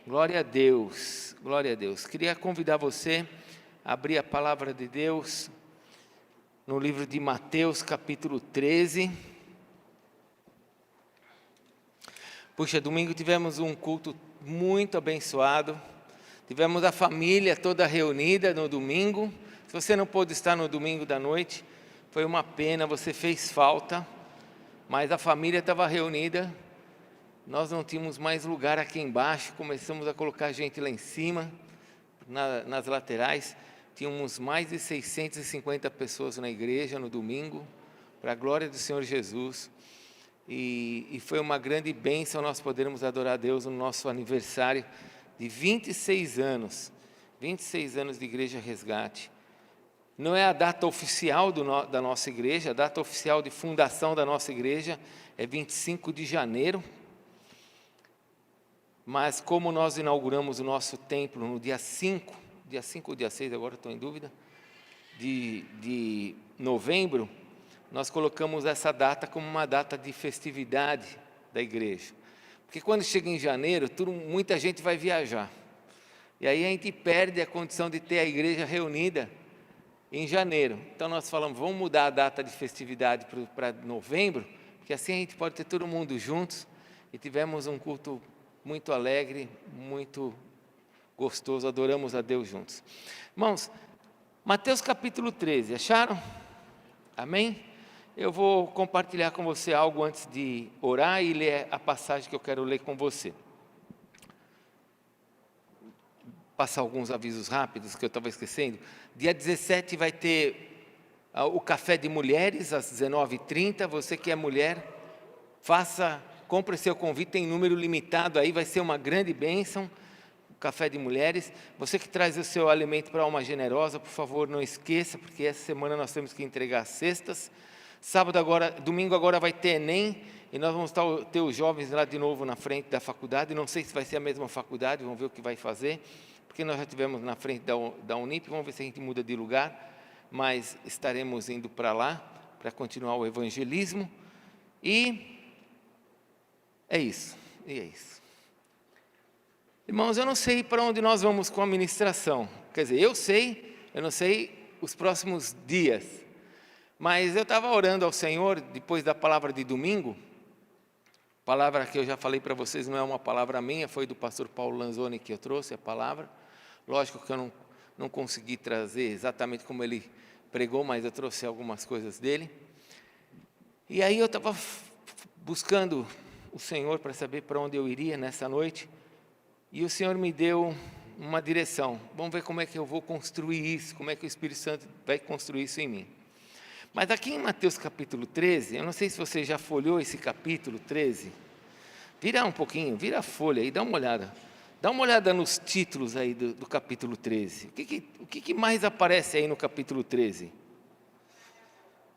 Glória a Deus, glória a Deus. Queria convidar você a abrir a palavra de Deus no livro de Mateus, capítulo 13. Puxa, domingo tivemos um culto muito abençoado. Tivemos a família toda reunida no domingo. Se você não pôde estar no domingo da noite, foi uma pena, você fez falta. Mas a família estava reunida. Nós não tínhamos mais lugar aqui embaixo, começamos a colocar gente lá em cima, nas laterais. Tínhamos mais de 650 pessoas na igreja no domingo, para a glória do Senhor Jesus. E foi uma grande bênção nós podermos adorar a Deus no nosso aniversário de 26 anos. 26 anos de Igreja Resgate. Não é a data oficial da nossa igreja, a data oficial de fundação da nossa igreja é 25 de janeiro. Mas como nós inauguramos o nosso templo no dia 5 ou dia 6, agora estou em dúvida, de novembro, nós colocamos essa data como uma data de festividade da igreja. Porque quando chega em janeiro, muita gente vai viajar. E aí a gente perde a condição de ter a igreja reunida em janeiro. Então nós falamos, vamos mudar a data de festividade para novembro, porque assim a gente pode ter todo mundo juntos. E tivemos um culto muito alegre, muito gostoso, adoramos a Deus juntos. Irmãos, Mateus capítulo 13, acharam? Amém? Eu vou compartilhar com você algo antes de orar e ler a passagem que eu quero ler com você. Passar alguns avisos rápidos que eu estava esquecendo. Dia 17 vai ter o café de mulheres às 19h30, você que é mulher, compre seu convite, tem número limitado aí, vai ser uma grande bênção, o café de mulheres. Você que traz o seu alimento para a alma generosa, por favor, não esqueça, porque essa semana nós temos que entregar as cestas. Domingo agora vai ter Enem, e nós vamos ter os jovens lá de novo na frente da faculdade. Não sei se vai ser a mesma faculdade, vamos ver o que vai fazer, porque nós já tivemos na frente da Unip, vamos ver se a gente muda de lugar, mas estaremos indo para lá, para continuar o evangelismo, e é isso. Irmãos, eu não sei para onde nós vamos com a ministração. Quer dizer, eu não sei os próximos dias. Mas eu estava orando ao Senhor, depois da palavra de domingo. Palavra que eu já falei para vocês, não é uma palavra minha, foi do pastor Paulo Lanzoni que eu trouxe a palavra. Lógico que eu não consegui trazer exatamente como ele pregou, mas eu trouxe algumas coisas dele. E aí eu estava buscando o Senhor para saber para onde eu iria nessa noite, e o Senhor me deu uma direção. Vamos ver como é que eu vou construir isso, como é que o Espírito Santo vai construir isso em mim. Mas aqui em Mateus capítulo 13, eu não sei se você já folheou esse capítulo 13, vira um pouquinho, vira a folha e dá uma olhada nos títulos aí do capítulo 13, o que mais aparece aí no capítulo 13?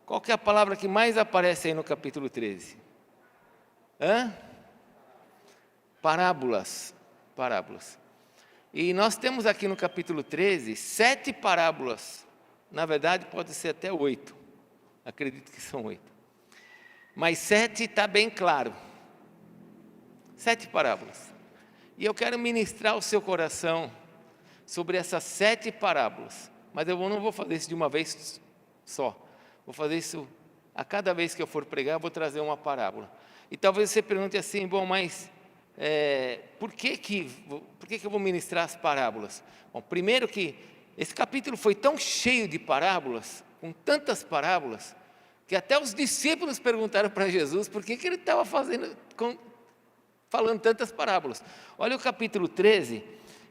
Qual que é a palavra que mais aparece aí no capítulo 13? Parábolas. E nós temos aqui no capítulo 13, 7 parábolas. Na verdade, pode ser até 8. Acredito que são 8. Mas 7 está bem claro. 7 parábolas. E eu quero ministrar o seu coração sobre essas 7 parábolas. Mas eu não vou fazer isso de uma vez só. Vou fazer isso a cada vez que eu for pregar, eu vou trazer uma parábola. E talvez você pergunte assim, mas por que eu vou ministrar as parábolas? Bom, primeiro que esse capítulo foi tão cheio de parábolas, com tantas parábolas, que até os discípulos perguntaram para Jesus por que ele estava falando tantas parábolas. Olha o capítulo 13,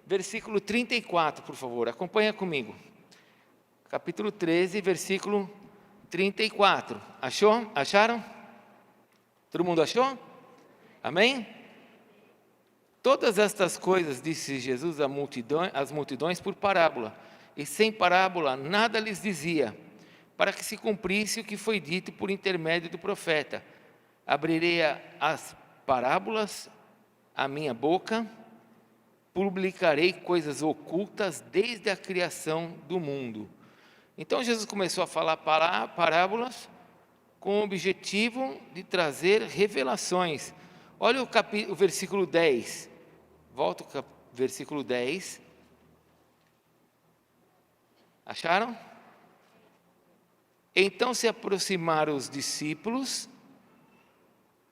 versículo 34, por favor, acompanha comigo. Capítulo 13, versículo 34. Acharam? Todo mundo achou? Amém? Todas estas coisas, disse Jesus às multidões por parábola, e sem parábola nada lhes dizia, para que se cumprisse o que foi dito por intermédio do profeta. Abrirei as parábolas a minha boca, publicarei coisas ocultas desde a criação do mundo. Então Jesus começou a falar parábolas com o objetivo de trazer revelações. Olha o versículo 10. Volta o versículo 10. Acharam? Então se aproximaram os discípulos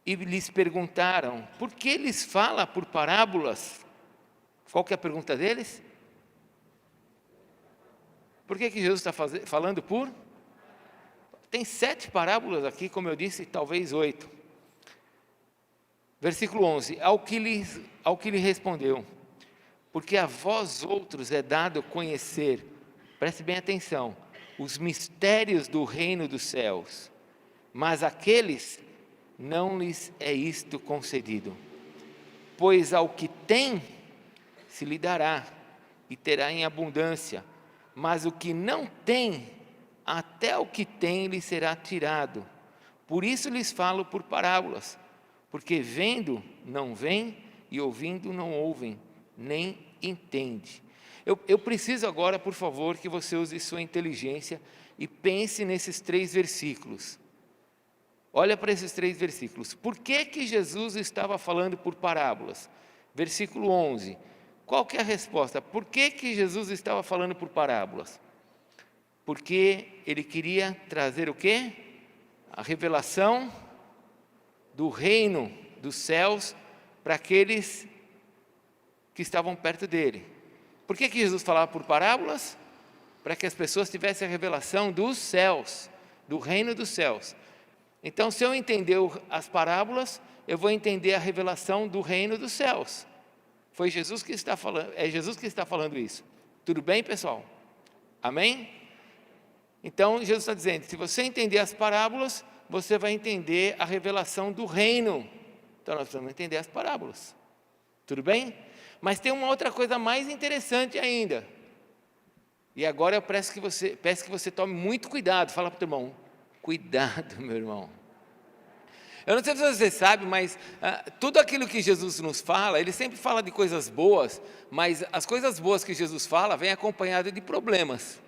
e lhes perguntaram: por que lhes fala por parábolas? Qual que é a pergunta deles? Por que Jesus está falando por? Tem 7 parábolas aqui, como eu disse, talvez 8. Versículo 11: ao que lhe respondeu: porque a vós outros é dado conhecer, preste bem atenção, os mistérios do reino dos céus, mas àqueles não lhes é isto concedido. Pois ao que tem, se lhe dará, e terá em abundância, mas o que não tem, até o que tem lhe será tirado. Por isso lhes falo por parábolas, porque vendo não veem, e ouvindo não ouvem, nem entende. Eu preciso agora, por favor, que você use sua inteligência e pense nesses 3 versículos. Olha para esses 3 versículos. Por que Jesus estava falando por parábolas? Versículo 11. Qual que é a resposta? Por que Jesus estava falando por parábolas? Porque ele queria trazer o quê? A revelação do reino dos céus para aqueles que estavam perto dele. Por que Jesus falava por parábolas? Para que as pessoas tivessem a revelação dos céus, do reino dos céus. Então, se eu entender as parábolas, eu vou entender a revelação do reino dos céus. Foi Jesus que está falando, é Jesus que está falando isso. Tudo bem, pessoal? Amém? Então, Jesus está dizendo, se você entender as parábolas, você vai entender a revelação do reino. Então, nós precisamos entender as parábolas. Tudo bem? Mas tem uma outra coisa mais interessante ainda. E agora eu peço que você tome muito cuidado. Fala para o teu irmão, cuidado, meu irmão. Eu não sei se você sabe, mas tudo aquilo que Jesus nos fala, ele sempre fala de coisas boas, mas as coisas boas que Jesus fala vêm acompanhadas de problemas.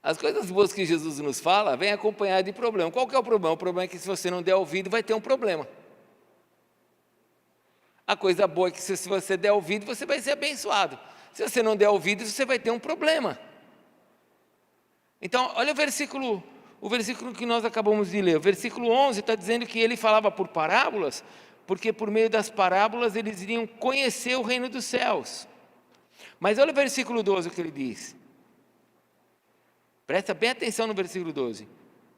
As coisas boas que Jesus nos fala vêm acompanhadas de problemas. Qual que é o problema? O problema é que se você não der ouvido, vai ter um problema. A coisa boa é que se você der ouvido, você vai ser abençoado. Se você não der ouvido, você vai ter um problema. Então, olha o versículo que nós acabamos de ler. O versículo 11 está dizendo que ele falava por parábolas, porque por meio das parábolas eles iriam conhecer o reino dos céus. Mas olha o versículo 12 o que ele diz. Presta bem atenção no versículo 12.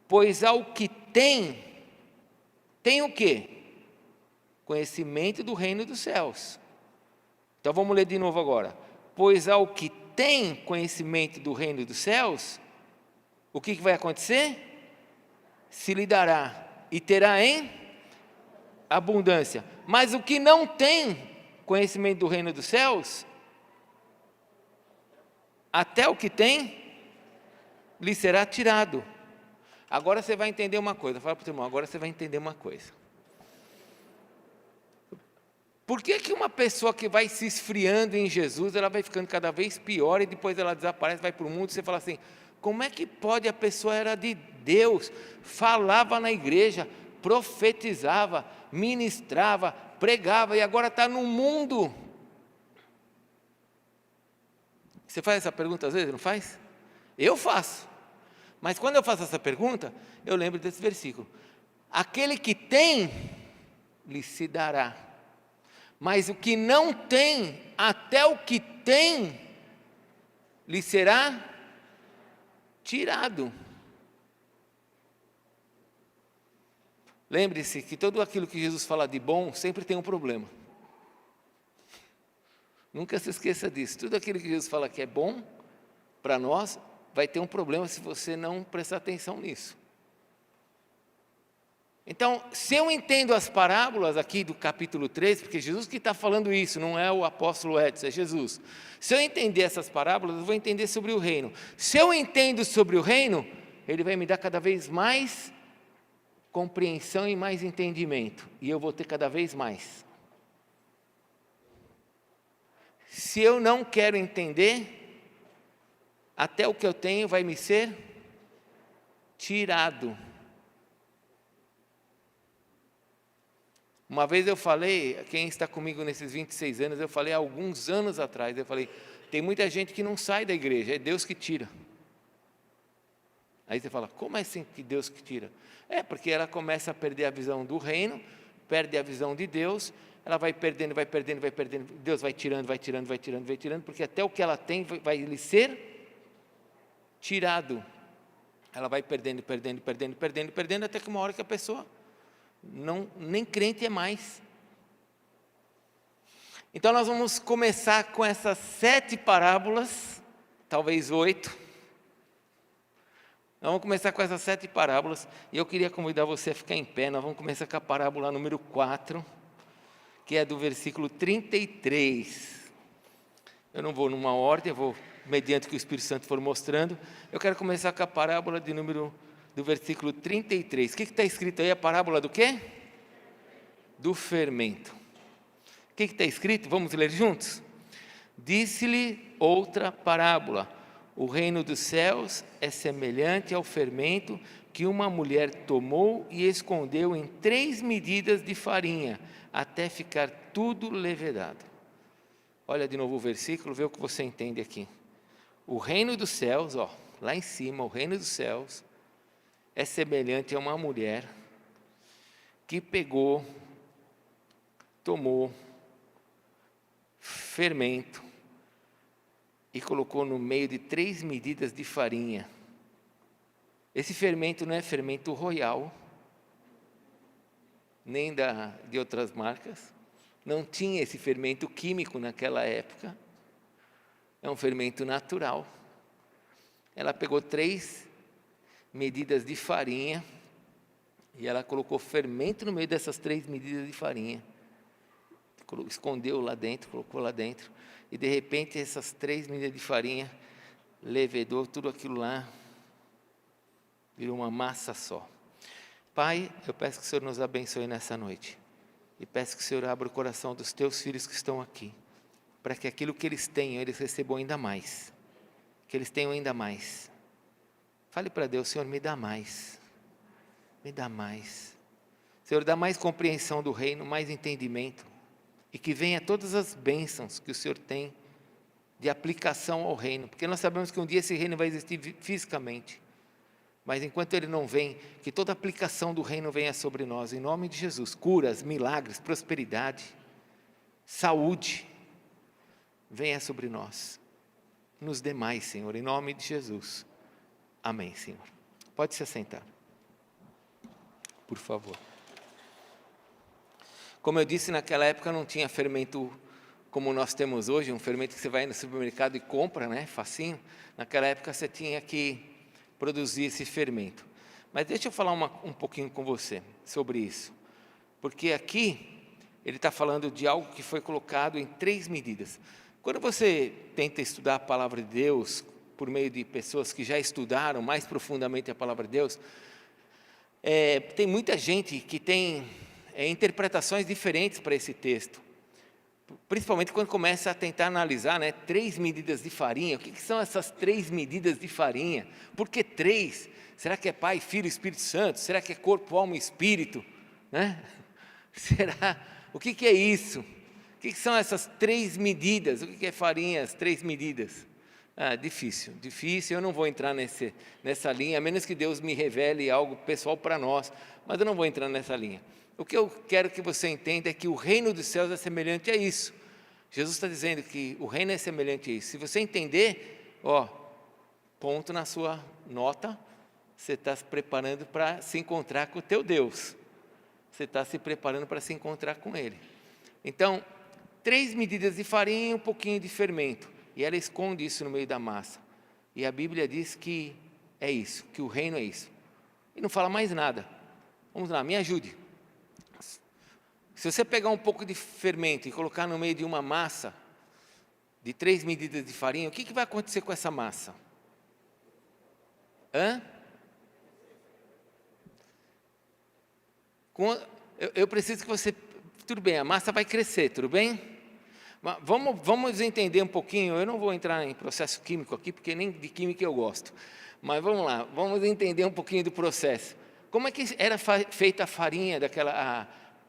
Pois ao que tem o quê? Conhecimento do reino dos céus. Então vamos ler de novo agora. Pois ao que tem conhecimento do reino dos céus, o que vai acontecer? Se lhe dará e terá em abundância. Mas o que não tem conhecimento do reino dos céus, até o que tem, lhe será tirado. Agora você vai entender uma coisa. Fala para o teu irmão, agora você vai entender uma coisa. Por que uma pessoa que vai se esfriando em Jesus, ela vai ficando cada vez pior e depois ela desaparece, vai para o mundo, e você fala assim, como é que pode? A pessoa era de Deus, falava na igreja, profetizava, ministrava, pregava e agora está no mundo. Você faz essa pergunta às vezes, não faz? Eu faço. Mas quando eu faço essa pergunta, eu lembro desse versículo. Aquele que tem, lhe se dará. Mas o que não tem, até o que tem, lhe será tirado. Lembre-se que tudo aquilo que Jesus fala de bom, sempre tem um problema. Nunca se esqueça disso. Tudo aquilo que Jesus fala que é bom, para nós, vai ter um problema se você não prestar atenção nisso. Então, se eu entendo as parábolas aqui do capítulo 3, porque Jesus que está falando isso, não é o apóstolo Edson, é Jesus. Se eu entender essas parábolas, eu vou entender sobre o reino. Se eu entendo sobre o reino, ele vai me dar cada vez mais compreensão e mais entendimento. E eu vou ter cada vez mais. Se eu não quero entender, até o que eu tenho vai me ser tirado. Uma vez eu falei, quem está comigo nesses 26 anos, eu falei há alguns anos atrás, eu falei, tem muita gente que não sai da igreja, é Deus que tira. Aí você fala, como é assim que Deus que tira? É, porque ela começa a perder a visão do reino, perde a visão de Deus, ela vai perdendo, Deus vai tirando, porque até o que ela tem vai lhe ser tirado. Ela vai perdendo, até que uma hora que a pessoa nem crente é mais. Então nós vamos começar com essas 7 parábolas, talvez 8. Nós vamos começar com essas 7 parábolas, e eu queria convidar você a ficar em pé. Nós vamos começar com a parábola número 4, que é do versículo 33. Eu não vou numa ordem, eu vou mediante o que o Espírito Santo for mostrando. Eu quero começar com a parábola do versículo 33. O que está escrito aí? A parábola do quê? Do fermento. O que está escrito? Vamos ler juntos? Disse-lhe outra parábola: o reino dos céus é semelhante ao fermento que uma mulher tomou e escondeu em 3 medidas de farinha, até ficar tudo levedado. Olha de novo o versículo, vê o que você entende aqui. O reino dos céus, lá em cima, o reino dos céus é semelhante a uma mulher que pegou, tomou fermento e colocou no meio de 3 medidas de farinha. Esse fermento não é fermento royal, nem de outras marcas. Não tinha esse fermento químico naquela época. É um fermento natural. Ela pegou 3 medidas de farinha e ela colocou fermento no meio dessas 3 medidas de farinha. Escondeu lá dentro, colocou lá dentro. E de repente essas 3 medidas de farinha levedou tudo aquilo lá, virou uma massa só. Pai, eu peço que o Senhor nos abençoe nessa noite. E peço que o Senhor abra o coração dos teus filhos que estão aqui, para que aquilo que eles tenham, eles recebam ainda mais. Que eles tenham ainda mais. Fale para Deus: Senhor, me dá mais. Me dá mais. Senhor, dá mais compreensão do reino, mais entendimento. E que venha todas as bênçãos que o Senhor tem de aplicação ao reino. Porque nós sabemos que um dia esse reino vai existir fisicamente. Mas enquanto ele não vem, que toda aplicação do reino venha sobre nós. Em nome de Jesus. Curas, milagres, prosperidade, saúde. Venha sobre nós. Nos demais, Senhor. Em nome de Jesus. Amém, Senhor. Pode se assentar. Por favor. Como eu disse, naquela época não tinha fermento como nós temos hoje, um fermento que você vai no supermercado e compra, né, facinho. Naquela época você tinha que produzir esse fermento. Mas deixa eu falar um pouquinho com você sobre isso. Porque aqui ele está falando de algo que foi colocado em 3 medidas. Quando você tenta estudar a palavra de Deus, por meio de pessoas que já estudaram mais profundamente a palavra de Deus, tem muita gente que tem interpretações diferentes para esse texto, principalmente quando começa a tentar analisar, 3 medidas de farinha. O que são essas 3 medidas de farinha? Por que 3? Será que é Pai, Filho e Espírito Santo? Será que é corpo, alma e espírito? Será? O que é isso? O que são essas 3 medidas? O que é farinha, as 3 medidas? Difícil, eu não vou entrar nessa linha, a menos que Deus me revele algo pessoal para nós, mas eu não vou entrar nessa linha. O que eu quero que você entenda é que o reino dos céus é semelhante a isso. Jesus está dizendo que o reino é semelhante a isso. Se você entender, ponto na sua nota, você está se preparando para se encontrar com o teu Deus. Você está se preparando para se encontrar com Ele. Então, 3 medidas de farinha e um pouquinho de fermento. E ela esconde isso no meio da massa. E a Bíblia diz que é isso, que o reino é isso. E não fala mais nada. Vamos lá, me ajude. Se você pegar um pouco de fermento e colocar no meio de uma massa de 3 medidas de farinha, o que vai acontecer com essa massa? Eu preciso que você... Tudo bem, a massa vai crescer, tudo bem? Mas vamos entender um pouquinho. Eu não vou entrar em processo químico aqui, porque nem de química eu gosto. Mas vamos lá, vamos entender um pouquinho do processo. Como é que era feita a farinha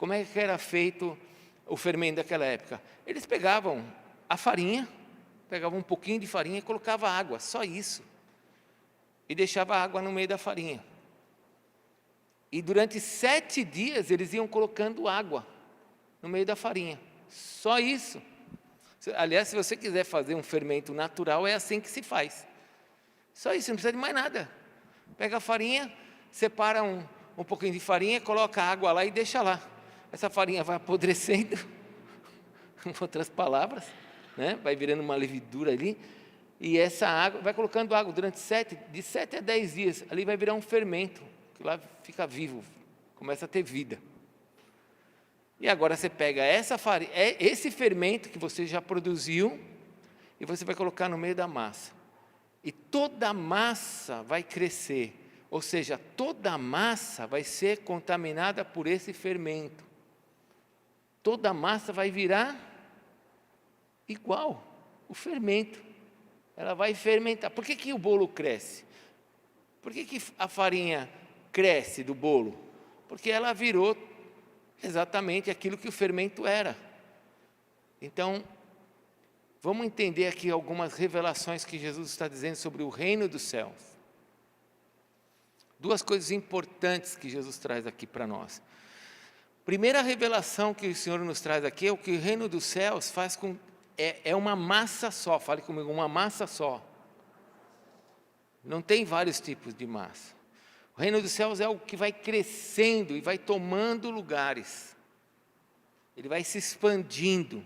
como é que era feito o fermento daquela época? Eles pegavam a farinha, pegavam um pouquinho de farinha e colocavam água, só isso. E deixava a água no meio da farinha. E durante 7 dias eles iam colocando água no meio da farinha. Só isso. Aliás, se você quiser fazer um fermento natural, é assim que se faz. Só isso, não precisa de mais nada. Pega a farinha, separa um pouquinho de farinha, coloca água lá e deixa lá. Essa farinha vai apodrecendo, com outras palavras, né? Vai virando uma levedura ali. E essa água, vai colocando água durante de 7 a 10 dias. Ali vai virar um fermento, que lá fica vivo, começa a ter vida. E agora você pega essa farinha, esse fermento que você já produziu, e você vai colocar no meio da massa. E toda a massa vai crescer, ou seja, toda a massa vai ser contaminada por esse fermento. Toda a massa vai virar igual o fermento. Ela vai fermentar. Por que o bolo cresce? Por que a farinha cresce do bolo? Porque ela virou exatamente aquilo que o fermento era. Então, vamos entender aqui algumas revelações que Jesus está dizendo sobre o reino dos céus. 2 coisas importantes que Jesus traz aqui para nós. Primeira revelação que o Senhor nos traz aqui é o que o reino dos céus faz com... É uma massa só, fale comigo, uma massa só. Não tem vários tipos de massa. O reino dos céus é algo que vai crescendo e vai tomando lugares. Ele vai se expandindo,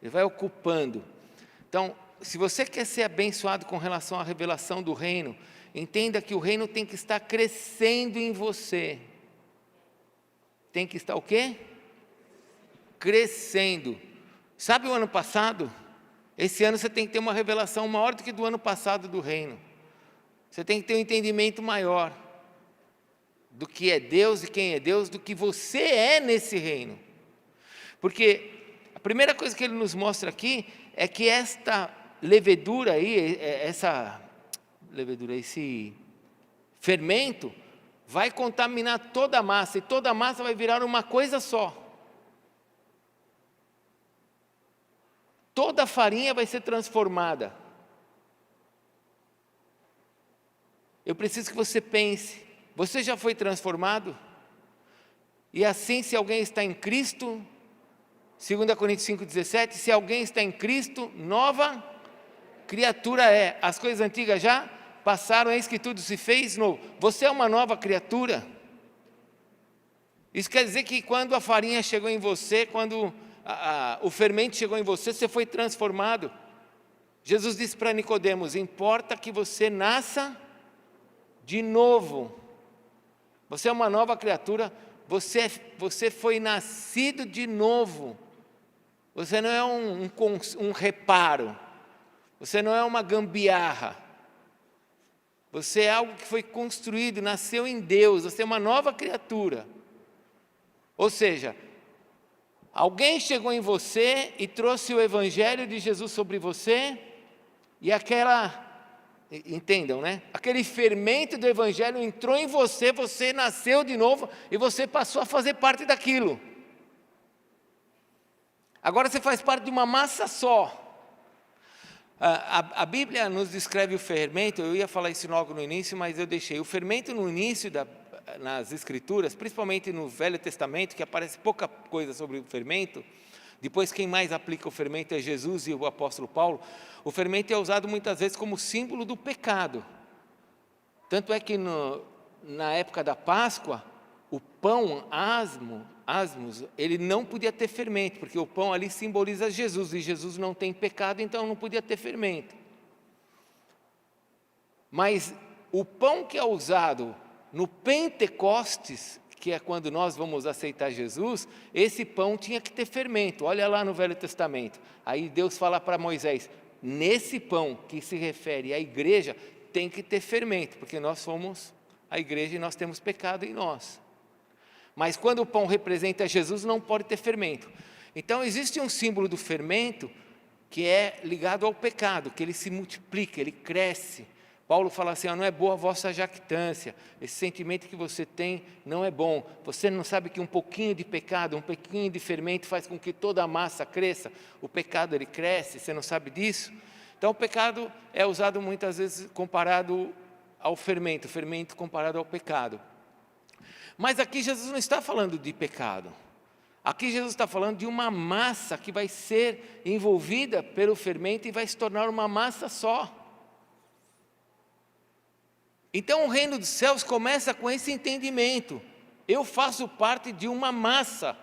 ele vai ocupando. Então, se você quer ser abençoado com relação à revelação do reino, entenda que o reino tem que estar crescendo em você. Tem que estar o quê? Crescendo. Sabe o ano passado? Esse ano você tem que ter uma revelação maior do que do ano passado do reino. Você tem que ter um entendimento maior do que é Deus e quem é Deus, do que você é nesse reino. Porque a primeira coisa que ele nos mostra aqui é que esta levedura aí, esse fermento, vai contaminar toda a massa, e toda a massa vai virar uma coisa só. Toda a farinha vai ser transformada. Eu preciso que você pense, você já foi transformado? E assim, se alguém está em Cristo, 2 Coríntios 5,17, se alguém está em Cristo, nova criatura é. As coisas antigas já passaram, eis que tudo se fez novo. Você é uma nova criatura. Isso quer dizer que quando a farinha chegou em você, quando o fermento chegou em você, você foi transformado. Jesus disse para Nicodemos: importa que você nasça de novo. Você é uma nova criatura, você foi nascido de novo. Você não é um reparo, você não é uma gambiarra. Você é algo que foi construído, nasceu em Deus, você é uma nova criatura. Ou seja, alguém chegou em você e trouxe o Evangelho de Jesus sobre você, e entendam, né? Aquele fermento do Evangelho entrou em você, você nasceu de novo, e você passou a fazer parte daquilo. Agora você faz parte de uma massa só. A Bíblia nos descreve o fermento, eu ia falar isso logo no início, mas eu deixei. O fermento no início nas Escrituras, principalmente no Velho Testamento, que aparece pouca coisa sobre o fermento. Depois quem mais aplica o fermento é Jesus e o apóstolo Paulo. O fermento é usado muitas vezes como símbolo do pecado. Tanto é que na época da Páscoa, o pão asmos, ele não podia ter fermento, porque o pão ali simboliza Jesus, e Jesus não tem pecado, então não podia ter fermento. Mas o pão que é usado no Pentecostes, que é quando nós vamos aceitar Jesus, esse pão tinha que ter fermento. Olha lá no Velho Testamento. Aí Deus fala para Moisés: nesse pão que se refere à igreja, tem que ter fermento, porque nós somos a igreja e nós temos pecado em nós. Mas quando o pão representa Jesus, não pode ter fermento. Então existe um símbolo do fermento que é ligado ao pecado, que ele se multiplica, ele cresce, Paulo fala assim, não é boa a vossa jactância, esse sentimento que você tem não é bom. Você não sabe que um pouquinho de pecado, um pouquinho de fermento faz com que toda a massa cresça? O pecado ele cresce, você não sabe disso? Então o pecado é usado muitas vezes comparado ao fermento, o fermento comparado ao pecado. Mas aqui Jesus não está falando de pecado. Aqui Jesus está falando de uma massa que vai ser envolvida pelo fermento e vai se tornar uma massa só. Então o reino dos céus começa com esse entendimento. Eu faço parte de uma massa.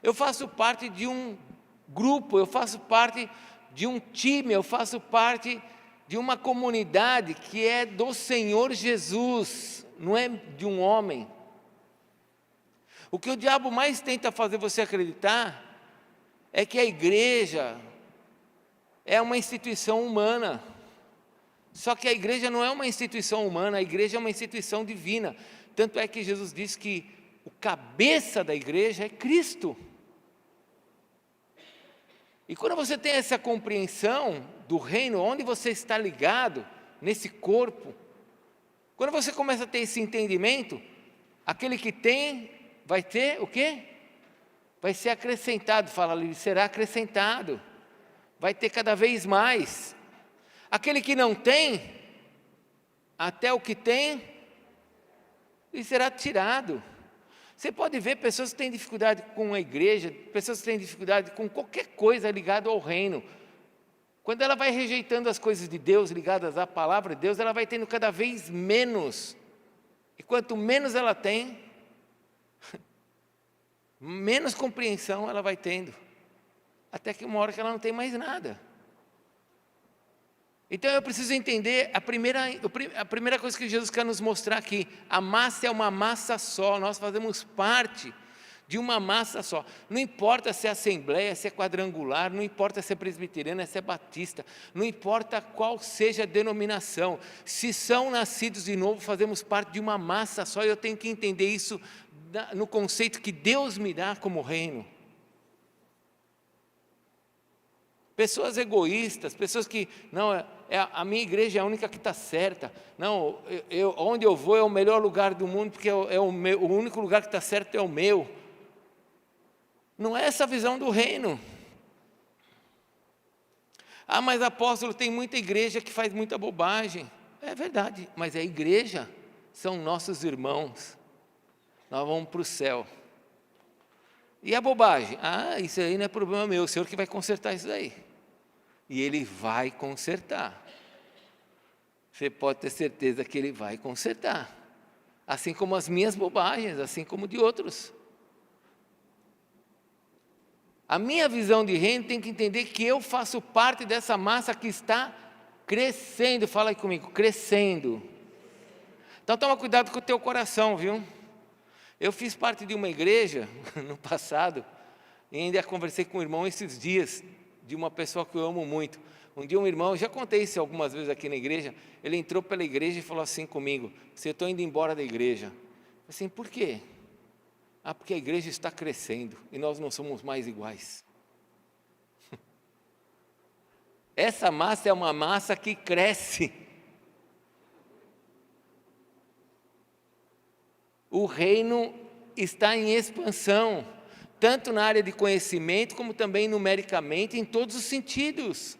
Eu faço parte de um grupo, eu faço parte de um time, eu faço parte de uma comunidade que é do Senhor Jesus, não é de um homem. O que o diabo mais tenta fazer você acreditar é que a igreja é uma instituição humana. Só que a igreja não é uma instituição humana, a igreja é uma instituição divina. Tanto é que Jesus diz que o cabeça da igreja é Cristo. E quando você tem essa compreensão do reino, onde você está ligado, nesse corpo, quando você começa a ter esse entendimento, aquele que tem, vai ter o quê? Vai ser acrescentado, fala ali, será acrescentado, vai ter cada vez mais. Aquele que não tem, até o que tem, lhe será tirado. Você pode ver pessoas que têm dificuldade com a igreja, pessoas que têm dificuldade com qualquer coisa ligada ao reino. Quando ela vai rejeitando as coisas de Deus, ligadas à palavra de Deus, ela vai tendo cada vez menos. E quanto menos ela tem, menos compreensão ela vai tendo. Até que uma hora que ela não tem mais nada. Então eu preciso entender a primeira coisa que Jesus quer nos mostrar aqui. A massa é uma massa só, nós fazemos parte de uma massa só. Não importa se é assembleia, se é quadrangular, não importa se é presbiteriana, se é batista, não importa qual seja a denominação. Se são nascidos de novo, fazemos parte de uma massa só, e eu tenho que entender isso no conceito que Deus me dá como reino. Pessoas egoístas, pessoas que, não, a minha igreja é a única que está certa, não, onde eu vou é o melhor lugar do mundo, porque o único lugar que está certo é o meu. Não é essa a visão do reino. Mas apóstolo, tem muita igreja que faz muita bobagem. É verdade, mas a igreja são nossos irmãos, nós vamos para o céu. E a bobagem? Isso aí não é problema meu, o Senhor que vai consertar isso daí. E Ele vai consertar. Você pode ter certeza que Ele vai consertar. Assim como as minhas bobagens, assim como de outros. A minha visão de reino tem que entender que eu faço parte dessa massa que está crescendo. Fala aí comigo, crescendo. Então toma cuidado com o teu coração, viu? Eu fiz parte de uma igreja no passado, e ainda conversei com um irmão esses dias, de uma pessoa que eu amo muito. Um dia um irmão, já contei isso algumas vezes aqui na igreja, ele entrou pela igreja e falou assim comigo, eu estou indo embora da igreja. Eu falei assim, por quê? Porque a igreja está crescendo e nós não somos mais iguais. Essa massa é uma massa que cresce. O reino está em expansão, tanto na área de conhecimento, como também numericamente, em todos os sentidos.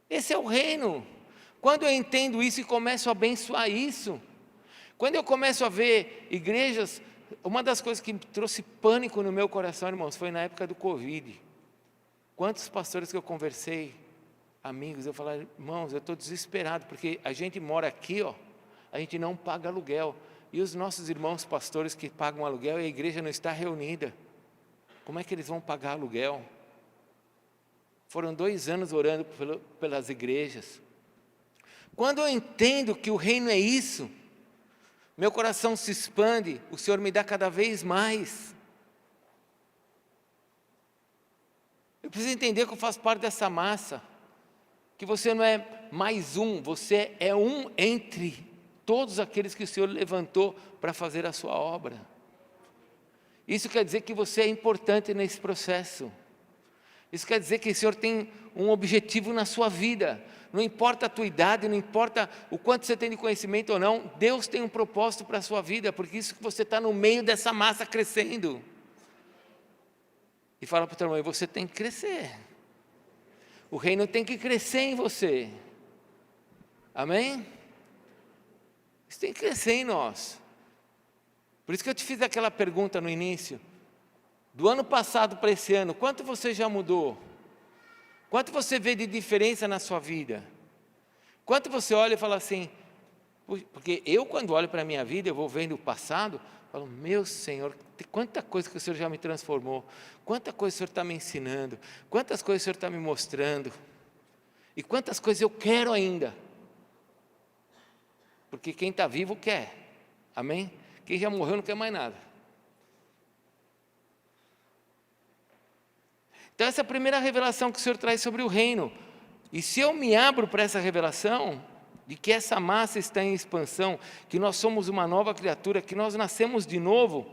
Esse é o reino. Quando eu entendo isso e começo a abençoar isso, quando eu começo a ver igrejas, uma das coisas que trouxe pânico no meu coração, irmãos, foi na época do Covid. Quantos pastores que eu conversei, amigos, eu falei, irmãos, eu estou desesperado, porque a gente mora aqui, a gente não paga aluguel. E os nossos irmãos pastores que pagam aluguel, e a igreja não está reunida. Como é que eles vão pagar aluguel? Foram 2 anos orando pelas igrejas. Quando eu entendo que o reino é isso, meu coração se expande, o Senhor me dá cada vez mais. Eu preciso entender que eu faço parte dessa massa, que você não é mais um, você é um entre todos aqueles que o Senhor levantou para fazer a sua obra. Isso quer dizer que você é importante nesse processo. Isso quer dizer que o Senhor tem um objetivo na sua vida. Não importa a tua idade, não importa o quanto você tem de conhecimento ou não, Deus tem um propósito para a sua vida, porque isso que você está no meio dessa massa crescendo. E fala para o teu irmão, você tem que crescer. O reino tem que crescer em você. Amém? Isso tem que crescer em nós. Por isso que eu te fiz aquela pergunta no início. Do ano passado para esse ano, quanto você já mudou? Quanto você vê de diferença na sua vida? Quanto você olha e fala assim, porque eu quando olho para a minha vida, eu vou vendo o passado, falo, meu Senhor, quanta coisa que o Senhor já me transformou, quanta coisa o Senhor está me ensinando, quantas coisas o Senhor está me mostrando, e quantas coisas eu quero ainda. Porque quem está vivo quer, amém? Quem já morreu não quer mais nada. Então essa é a primeira revelação que o Senhor traz sobre o reino. E se eu me abro para essa revelação, de que essa massa está em expansão, que nós somos uma nova criatura, que nós nascemos de novo,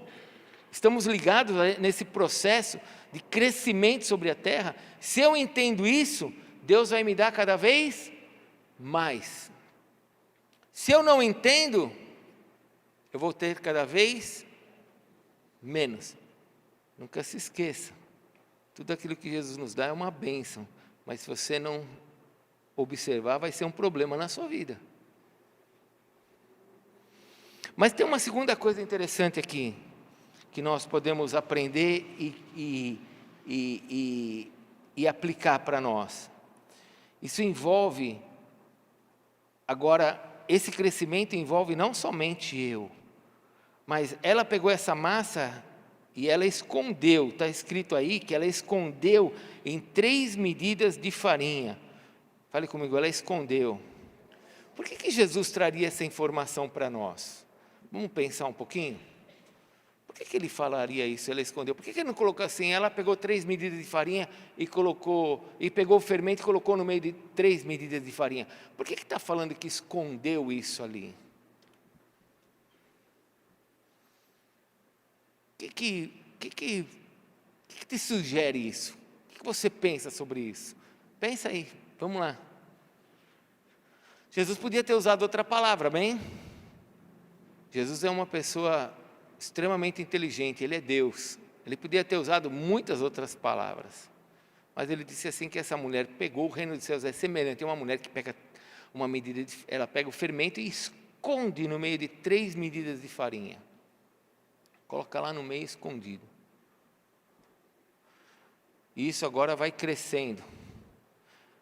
estamos ligados nesse processo de crescimento sobre a terra, se eu entendo isso, Deus vai me dar cada vez mais. Se eu não entendo, eu vou ter cada vez menos. Nunca se esqueça, tudo aquilo que Jesus nos dá é uma bênção, mas se você não observar, vai ser um problema na sua vida. Mas tem uma segunda coisa interessante aqui, que nós podemos aprender e aplicar para nós. Isso envolve, agora, esse crescimento envolve não somente eu, mas ela pegou essa massa e ela escondeu, está escrito aí que ela escondeu em 3 medidas de farinha. Fale comigo, ela escondeu. Por que Jesus traria essa informação para nós? Vamos pensar um pouquinho? Por que ele falaria isso, ela escondeu? Por que ele não colocou assim, ela pegou 3 medidas de farinha e pegou o fermento e colocou no meio de 3 medidas de farinha? Por que está falando que escondeu isso ali? O que te sugere isso? O que você pensa sobre isso? Pensa aí, vamos lá. Jesus podia ter usado outra palavra, bem? Jesus é uma pessoa extremamente inteligente, Ele é Deus. Ele podia ter usado muitas outras palavras. Mas Ele disse assim que essa mulher pegou o reino dos céus, é semelhante a uma mulher que pega uma medida, ela pega o fermento e esconde no meio de 3 medidas de farinha. Coloca lá no meio escondido. E isso agora vai crescendo.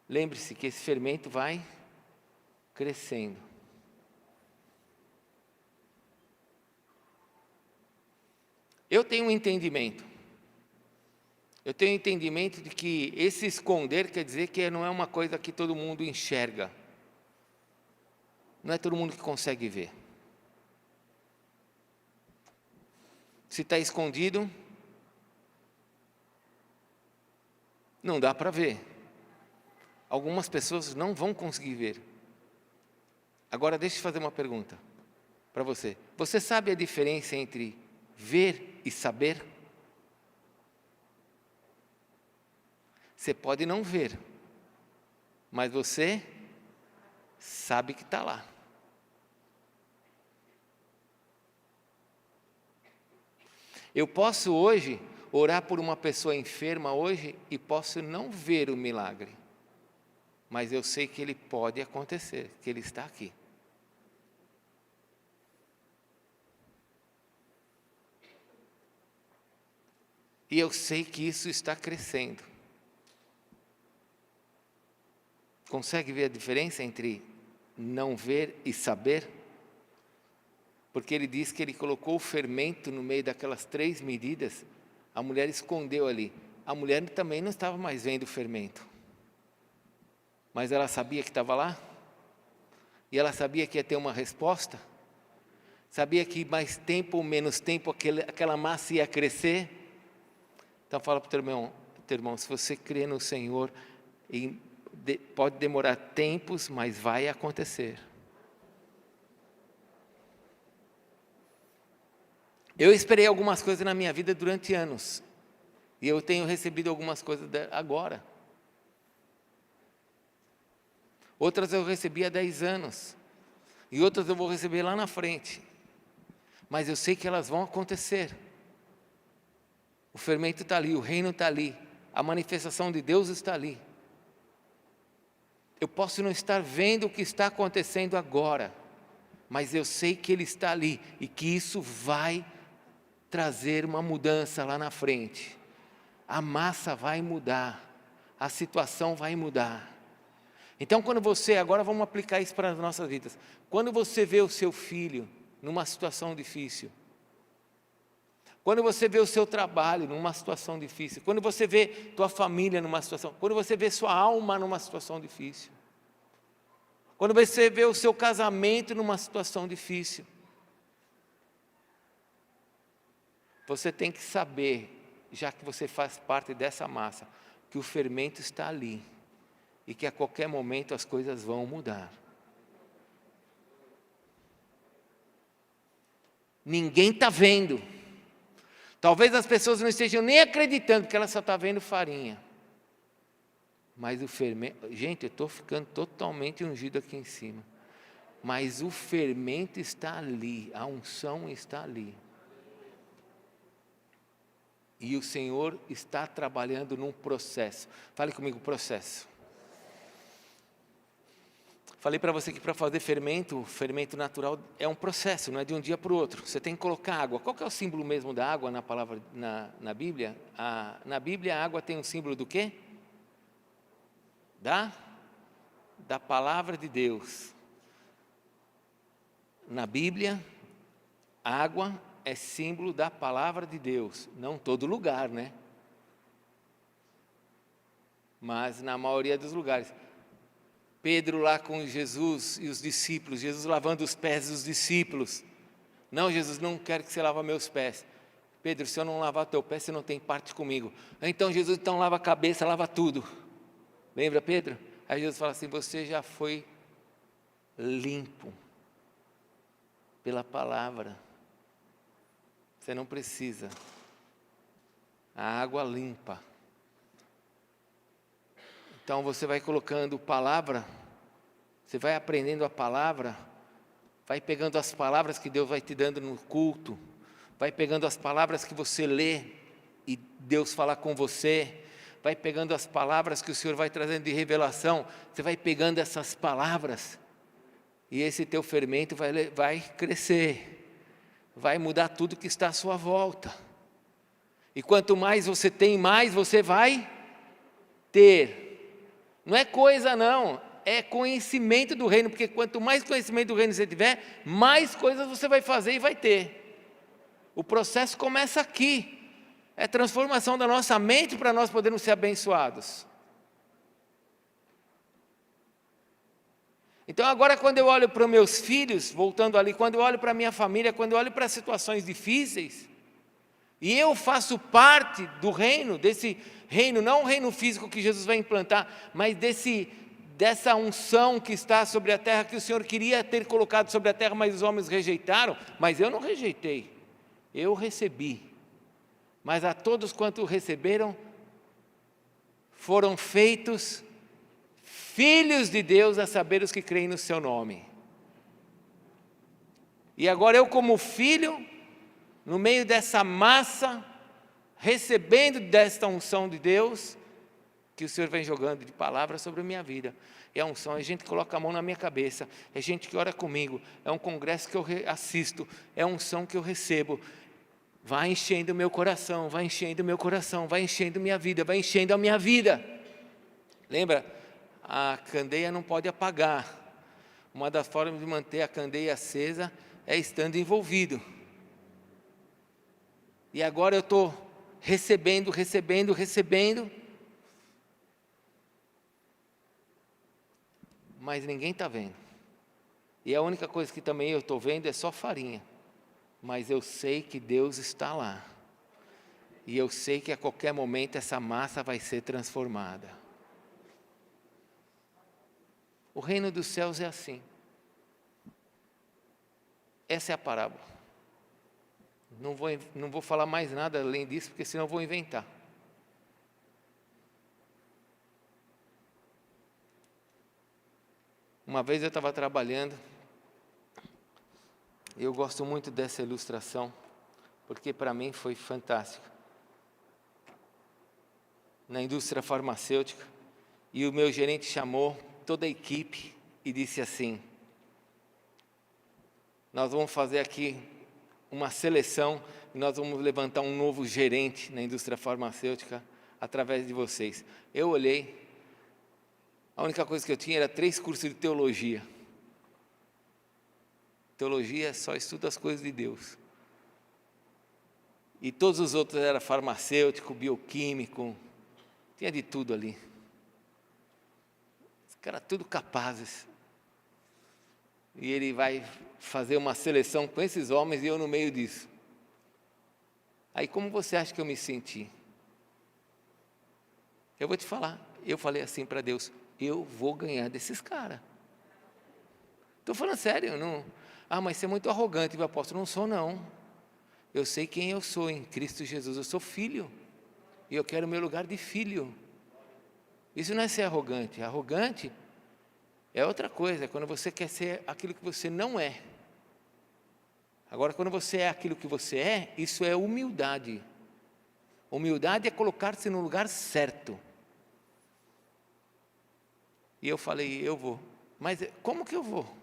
Lembre-se que esse fermento vai crescendo. Eu tenho um entendimento. Eu tenho um entendimento de que esse esconder quer dizer que não é uma coisa que todo mundo enxerga. Não é todo mundo que consegue ver. Se está escondido, não dá para ver. Algumas pessoas não vão conseguir ver. Agora deixa eu fazer uma pergunta para você. Você sabe a diferença entre ver e saber? Você pode não ver, mas você sabe que está lá. Eu posso hoje orar por uma pessoa enferma hoje e posso não ver o milagre, mas eu sei que ele pode acontecer, que ele está aqui. E eu sei que isso está crescendo. Consegue ver a diferença entre não ver e saber? Porque ele diz que ele colocou o fermento no meio daquelas 3 medidas, a mulher escondeu ali. A mulher também não estava mais vendo o fermento. Mas ela sabia que estava lá? E ela sabia que ia ter uma resposta? Sabia que mais tempo ou menos tempo aquela massa ia crescer? Então fala para o teu irmão, se você crê no Senhor, pode demorar tempos, mas vai acontecer. Eu esperei algumas coisas na minha vida durante anos. E eu tenho recebido algumas coisas agora. Outras eu recebi há 10 anos. E outras eu vou receber lá na frente. Mas eu sei que elas vão acontecer. O fermento está ali, o reino está ali. A manifestação de Deus está ali. Eu posso não estar vendo o que está acontecendo agora, mas eu sei que Ele está ali e que isso vai trazer uma mudança lá na frente. A massa vai mudar, a situação vai mudar. Então, agora vamos aplicar isso para as nossas vidas. Quando você vê o seu filho numa situação difícil, quando você vê o seu trabalho numa situação difícil, quando você vê tua família numa situação, quando você vê sua alma numa situação difícil, quando você vê o seu casamento numa situação difícil, você tem que saber, já que você faz parte dessa massa, que o fermento está ali e que a qualquer momento as coisas vão mudar. Ninguém está vendo. Talvez as pessoas não estejam nem acreditando que ela só está vendo farinha. Mas o fermento... Gente, eu estou ficando totalmente ungido aqui em cima. Mas o fermento está ali, a unção está ali. E o Senhor está trabalhando num processo. Fale comigo, processo. Falei para você que para fazer fermento natural é um processo, não é de um dia para o outro. Você tem que colocar água. Qual que é o símbolo mesmo da água na palavra, na Bíblia? Na Bíblia a água tem um símbolo do quê? Da palavra de Deus. Na Bíblia, água é símbolo da palavra de Deus. Não todo lugar, né? Mas na maioria dos lugares. Pedro lá com Jesus e os discípulos, Jesus lavando os pés dos discípulos. Não, Jesus, não quero que você lave meus pés. Pedro, se eu não lavar teu pé, você não tem parte comigo. Então Jesus, então lava a cabeça, lava tudo. Lembra, Pedro? Aí Jesus fala assim, você já foi limpo pela palavra. Você não precisa. A água limpa. Então você vai colocando palavra, você vai aprendendo a palavra, vai pegando as palavras que Deus vai te dando no culto, vai pegando as palavras que você lê e Deus fala com você, vai pegando as palavras que o Senhor vai trazendo de revelação, você vai pegando essas palavras e esse teu fermento vai crescer, vai mudar tudo que está à sua volta. E quanto mais você tem, mais você vai ter. Não é coisa não, é conhecimento do reino, porque quanto mais conhecimento do reino você tiver, mais coisas você vai fazer e vai ter. O processo começa aqui, é transformação da nossa mente para nós podermos ser abençoados. Então agora quando eu olho para os meus filhos, voltando ali, quando eu olho para a minha família, quando eu olho para situações difíceis, e eu faço parte do reino, desse reino, não o reino físico que Jesus vai implantar, mas dessa unção que está sobre a terra, que o Senhor queria ter colocado sobre a terra, mas os homens rejeitaram, mas eu não rejeitei, eu recebi. Mas a todos quanto receberam, foram feitos filhos de Deus, a saber os que creem no seu nome. E agora eu como filho, no meio dessa massa, recebendo desta unção de Deus, que o Senhor vem jogando de palavras sobre a minha vida. É a unção, é gente que coloca a mão na minha cabeça, é gente que ora comigo, é um congresso que eu assisto, é a unção que eu recebo. Vai enchendo o meu coração, vai enchendo o meu coração, vai enchendo minha vida, vai enchendo a minha vida. Lembra? A candeia não pode apagar. Uma das formas de manter a candeia acesa é estando envolvido. E agora eu estou recebendo, mas ninguém está vendo. E a única coisa que também eu estou vendo é só farinha. Mas eu sei que Deus está lá. E eu sei que a qualquer momento essa massa vai ser transformada. O reino dos céus é assim. Essa é a parábola. Não vou falar mais nada além disso, porque senão eu vou inventar. Uma vez eu estava trabalhando, eu gosto muito dessa ilustração, porque para mim foi fantástico. Na indústria farmacêutica, e o meu gerente chamou toda a equipe e disse assim: nós vamos fazer aqui uma seleção e nós vamos levantar um novo gerente na indústria farmacêutica através de vocês. Eu olhei, a única coisa que eu tinha era 3 cursos de teologia. Teologia só estuda as coisas de Deus. E todos os outros eram farmacêutico, bioquímico, tinha de tudo ali. Os caras tudo capazes. E ele vai fazer uma seleção com esses homens e eu no meio disso. Aí como você acha que eu me senti? Eu vou te falar, eu falei assim para Deus: eu vou ganhar desses caras. Estou falando sério, não. Mas você é muito arrogante, meu apóstolo. Não sou, não. Eu sei quem eu sou em Cristo Jesus, eu sou filho. E eu quero o meu lugar de filho. Isso não é ser arrogante. Arrogante é outra coisa, é quando você quer ser aquilo que você não é. Agora, quando você é aquilo que você é, isso é humildade. Humildade é colocar-se no lugar certo. E eu falei: eu vou. Mas como que eu vou?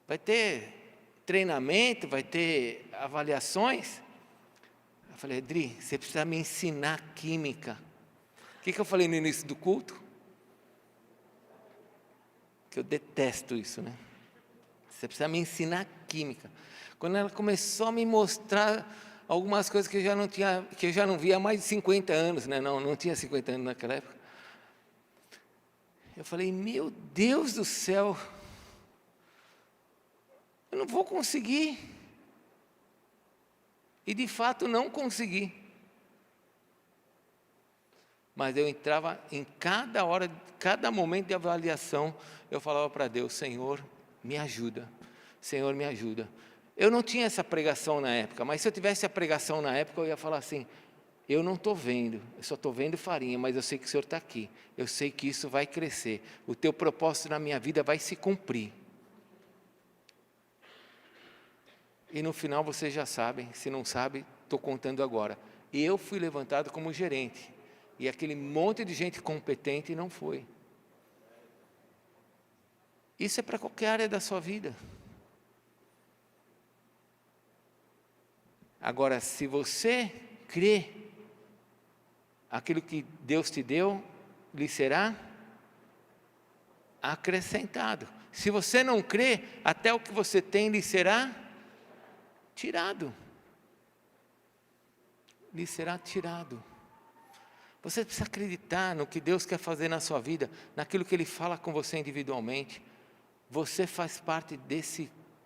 Vai ter treinamento, vai ter avaliações? Eu falei: Adri, você precisa me ensinar química. O que eu falei no início do culto? Que eu detesto isso, né? Você precisa me ensinar química. Quando ela começou a me mostrar algumas coisas que eu já não via há mais de 50 anos, né? Não tinha 50 anos naquela época. Eu falei: meu Deus do céu, eu não vou conseguir. E de fato não consegui. Mas eu entrava em cada hora, cada momento de avaliação, eu falava para Deus: Senhor, me ajuda. Senhor, me ajuda. Eu não tinha essa pregação na época, mas se eu tivesse a pregação na época, eu ia falar assim: eu não estou vendo, eu só estou vendo farinha, mas eu sei que o Senhor está aqui. Eu sei que isso vai crescer. O teu propósito na minha vida vai se cumprir. E no final vocês já sabem, se não sabem, estou contando agora. E eu fui levantado como gerente. E aquele monte de gente competente não foi. Isso é para qualquer área da sua vida. Agora, se você crê, aquilo que Deus te deu, lhe será acrescentado. Se você não crê, até o que você tem lhe será tirado. Lhe será tirado. Você precisa acreditar no que Deus quer fazer na sua vida, naquilo que Ele fala com você individualmente. Você faz parte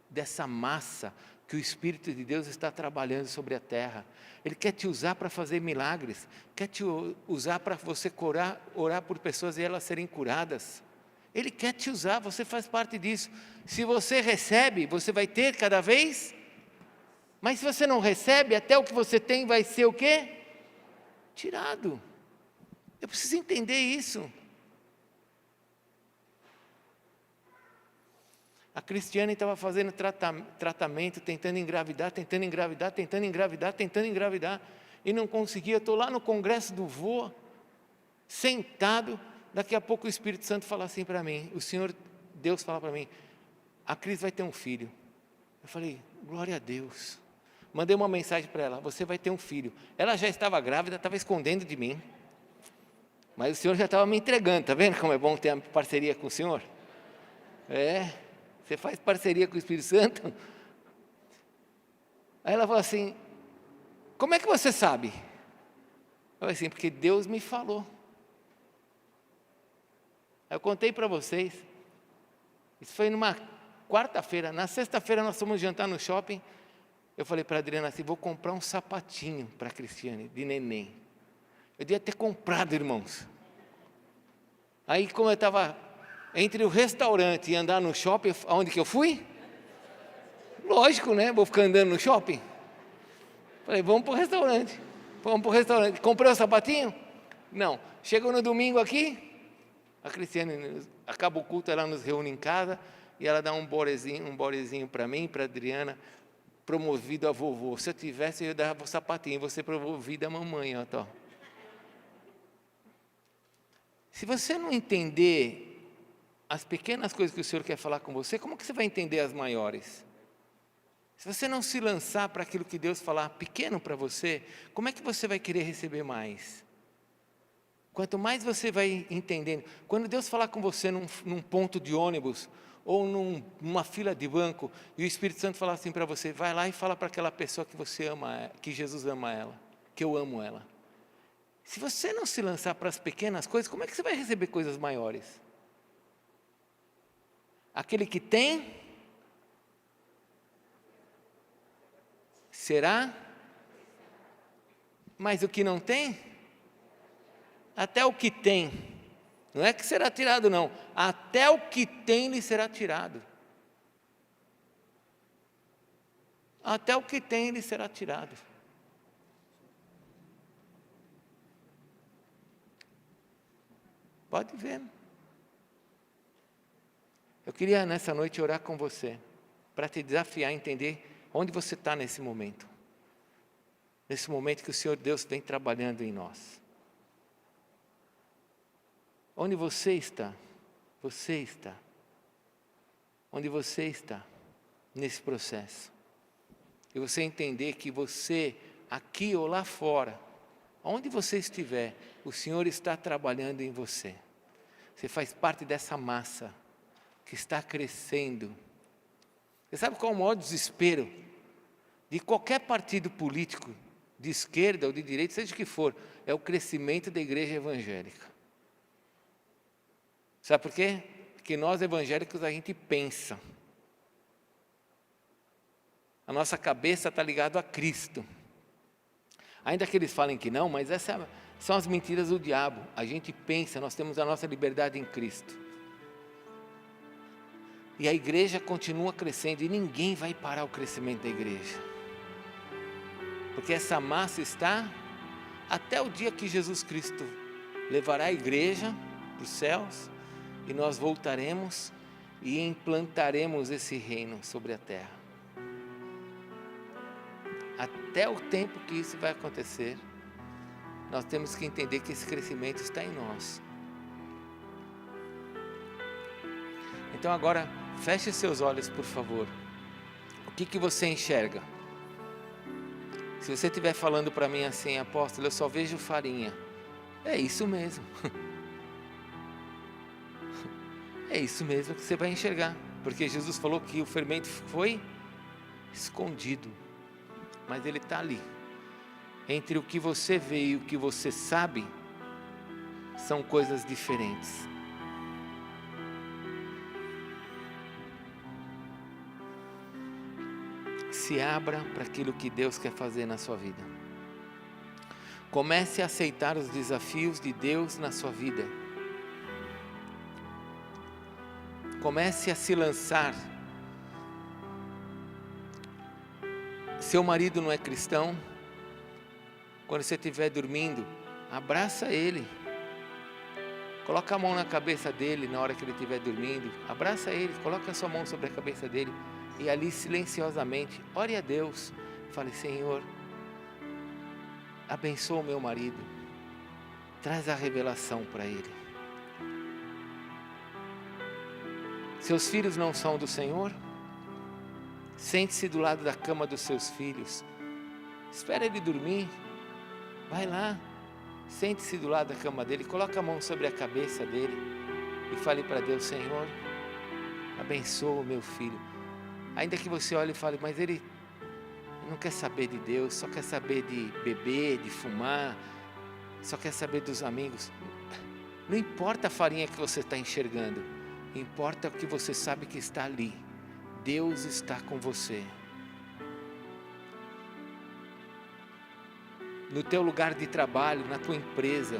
dessa massa que o Espírito de Deus está trabalhando sobre a terra. Ele quer te usar para fazer milagres, quer te usar para você orar por pessoas e elas serem curadas. Ele quer te usar, você faz parte disso. Se você recebe, você vai ter cada vez, mas se você não recebe, até o que você tem vai ser o quê? Tirado. Eu preciso entender isso. A Cristiane estava fazendo tratamento, tentando engravidar, e não conseguia. Eu estou lá no congresso do VOA, sentado, daqui a pouco o Espírito Santo fala assim para mim, Deus fala para mim: a Cris vai ter um filho. Eu falei: glória a Deus. Mandei uma mensagem para ela: você vai ter um filho. Ela já estava grávida, estava escondendo de mim, mas o Senhor já estava me entregando. Está vendo como é bom ter a parceria com o Senhor? Você faz parceria com o Espírito Santo. Aí ela falou assim: como é que você sabe? Eu falei assim: porque Deus me falou. Eu contei para vocês. Isso foi numa quarta-feira. Na sexta-feira nós fomos jantar no shopping. Eu falei para a Adriana assim: vou comprar um sapatinho para a Cristiane, de neném. Eu devia ter comprado, irmãos. Aí, como eu estava entre o restaurante e andar no shopping, aonde que eu fui? Lógico, né? Vou ficar andando no shopping. Falei: vamos para o restaurante. Comprei o sapatinho? Não. Chegou no domingo aqui, A Cristiane, acaba o culto, ela nos reúne em casa e ela dá um borezinho para mim, para a Adriana, promovido a vovô. Se eu tivesse, eu dava o sapatinho, você promovido a mamãe. Ó, tá. Se você não entender as pequenas coisas que o Senhor quer falar com você, como que você vai entender as maiores? Se você não se lançar para aquilo que Deus falar pequeno para você, como é que você vai querer receber mais? Quanto mais você vai entendendo, quando Deus falar com você num ponto de ônibus, ou numa fila de banco, e o Espírito Santo falar assim para você, vai lá e fala para aquela pessoa que você ama, que Jesus ama ela, que eu amo ela. Se você não se lançar para as pequenas coisas, como é que você vai receber coisas maiores? Aquele que tem, será, mas o que não tem, até o que tem, não é que será tirado não, até o que tem lhe será tirado. Até o que tem lhe será tirado. Pode ver. Eu queria nessa noite orar com você, para te desafiar a entender onde você está nesse momento. Nesse momento que o Senhor Deus vem trabalhando em nós. Onde você está? Você está. Onde você está nesse processo. E você entender que você, aqui ou lá fora, onde você estiver, o Senhor está trabalhando em você. Você faz parte dessa massa que está crescendo. Você sabe qual é o maior desespero de qualquer partido político, de esquerda ou de direita, seja o que for, é o crescimento da igreja evangélica. Sabe por quê? Porque nós evangélicos a gente pensa. A nossa cabeça está ligada a Cristo. Ainda que eles falem que não, mas essas são as mentiras do diabo. A gente pensa, nós temos a nossa liberdade em Cristo. E a igreja continua crescendo e ninguém vai parar o crescimento da igreja. Porque essa massa está até o dia que Jesus Cristo levará a igreja para os céus e nós voltaremos e implantaremos esse reino sobre a terra. Até o tempo que isso vai acontecer, nós temos que entender que esse crescimento está em nós. Então agora, feche seus olhos, por favor. O que você enxerga? Se você estiver falando para mim assim, apóstolo, eu só vejo farinha. É isso mesmo. É isso mesmo que você vai enxergar. Porque Jesus falou que o fermento foi escondido. Mas ele está ali. Entre o que você vê e o que você sabe, são coisas diferentes. Se abra para aquilo que Deus quer fazer na sua vida. Comece a aceitar os desafios de Deus na sua vida. Comece a se lançar. Seu marido não é cristão? Quando você estiver dormindo, abraça ele. Coloca a mão na cabeça dele na hora que ele estiver dormindo. Abraça ele, coloca a sua mão sobre a cabeça dele. E ali silenciosamente, ore a Deus. Fale, Senhor, abençoa o meu marido. Traz a revelação para ele. Seus filhos não são do Senhor? Sente-se do lado da cama dos seus filhos. Espera ele dormir. Vai lá. Sente-se do lado da cama dele. Coloca a mão sobre a cabeça dele. E fale para Deus, Senhor, abençoa o meu filho. Ainda que você olhe e fale, mas ele não quer saber de Deus, só quer saber de beber, de fumar, só quer saber dos amigos. Não importa a farinha que você está enxergando, importa o que você sabe que está ali. Deus está com você. No teu lugar de trabalho, na tua empresa,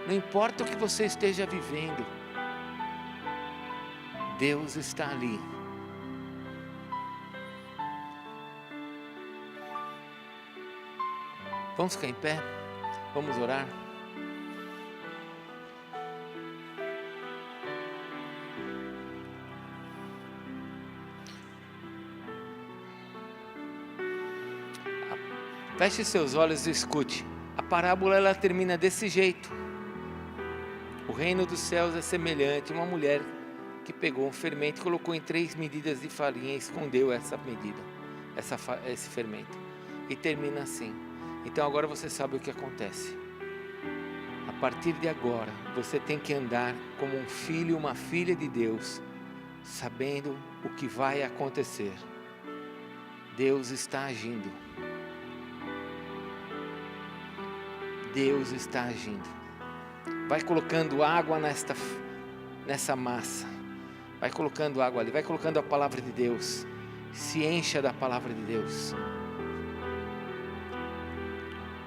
não importa o que você esteja vivendo, Deus está ali. Vamos ficar em pé? Vamos orar? Feche seus olhos e escute. A parábola ela termina desse jeito. O reino dos céus é semelhante a uma mulher que pegou um fermento e colocou em 3 medidas de farinha e escondeu essa medida, esse fermento. E termina assim. Então agora você sabe o que acontece. A partir de agora, você tem que andar como um filho e uma filha de Deus, sabendo o que vai acontecer. Deus está agindo. Deus está agindo. Vai colocando água nessa massa. Vai colocando água ali. Vai colocando a palavra de Deus. Se encha da palavra de Deus.